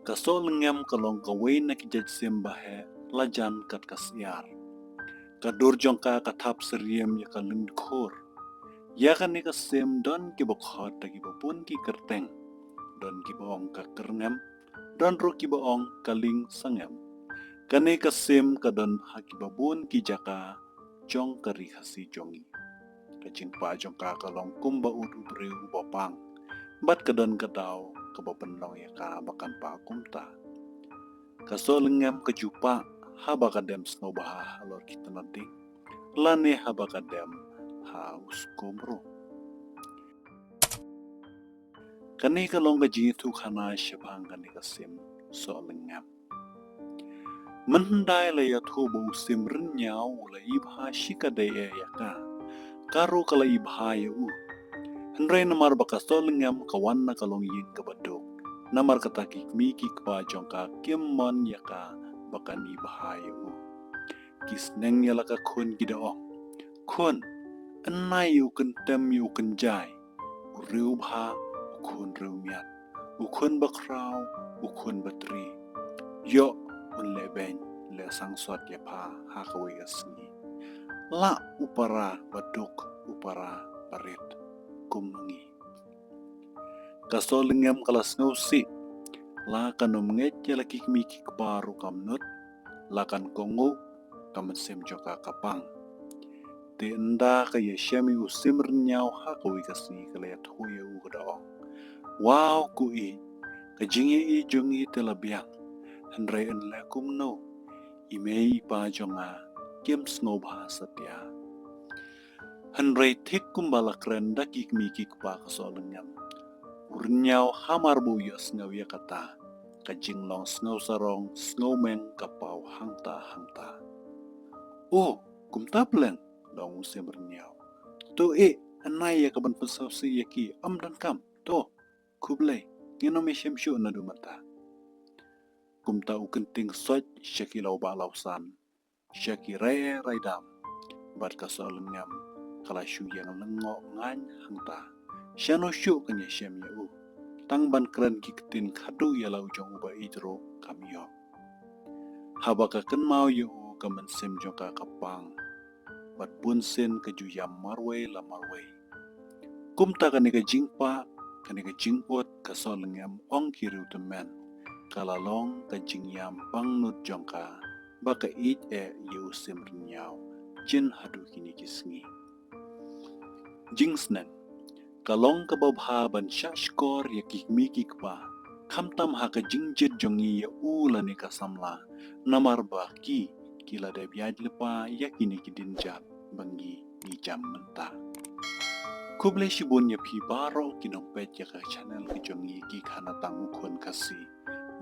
Kasol ngam kalong kaway na kijaj simbahe lajan kat kasyar. Kadur jongka katap seriem ya kalundkhor. Ya kan ni kasim don kibokhot ta kibopun ki kerteng. Don kiboong ka kerngam. Don ro kiboong kaling sangam. Kani kasim kadon hakibabun ki jaka jong kari hasi jongi. Kajing pa jongka kalong kumba udu bre ubopang. Bat kadon kadaw kabapenlong ya ka bakan pa kumta. Kasol ngam kejupa haba kadem snobaha halor kita nanti. Lane haba kadem haus komro. Kani kalong kaji tu khana syabang kani kasim sol ngam. Mendai la ya thubu simrin nyau la ibha shikade ya ka. Karo kala ibha ya u. Henry namar baka sol ngam kawan na kalong yin kabadok. Namar kataki miki kwa jongka kimmon ya ka bakan ibha ya u. Kisneng ya laka kun gidaong. Kun enai u kentem u kenjai. Uriu bha ukun riu miat. Ukun bakrau ukun batri. Yo unleben le sangsot ya pa hakawi asni. La upara baduk upara parit kumangi. Kasol ngam kalas ngausi. La kanom nget ya laki miki kebaru kamnut. La kan kongo kamesim joka kapang. Te enda kaya syami usimr nyau hakawi kasni kalayat huya ugadao. Wow kui kajingi i jungi telabiang. Henry en lakum no. Imei pa jonga kiem snow bahasa tia. Henry tik kumbala kren dakik mikik pa kasolengam. Urnyau hamar buyos ngaw ya kata. Kajing long snow sarong snow meng kapau hangta. Oh, kumta pleng long usim bernyau. To anai ya kaban pesaw si yaki am dan kam. To, kublay. Nginom isyam syu na dumata. Kumta ukenting soj syaki lau balausan. Syaki raya raidam. Bat kasolengam kala syu yang lengok ngan hangta. Syano syu kanya syam ya u. Tang ban keren kiktin kadu ya lau jong uba idro kamyo. Habaka ken mau ya u kamen sim jongka kapang. Bat bunsin kejuyam marwe la marwe. Kumta kanika jingpa kanika jingpot kasolengam ong kiriu temen. Kalalong kajingyam pangnut jongka baka it yu simrinyau jin hadu kini kisngi. Jingsnen kalong kababha ban syashkor ya kikmiki kpa kamtam haka jingjit jongi ya ulani kasamla namar baki kila de biaj lepa ya kini kidinjat bangi di jam mentah. Kuble shibun ya pi baro kinompet ya ka channel ki jongi ki kana tang ukon kasi.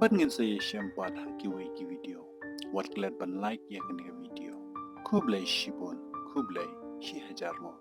Bat ngin saya syampat hakiwai ki video. Wat klet ban like ya kini video. Kublai shibun, kublai shi hajar mo.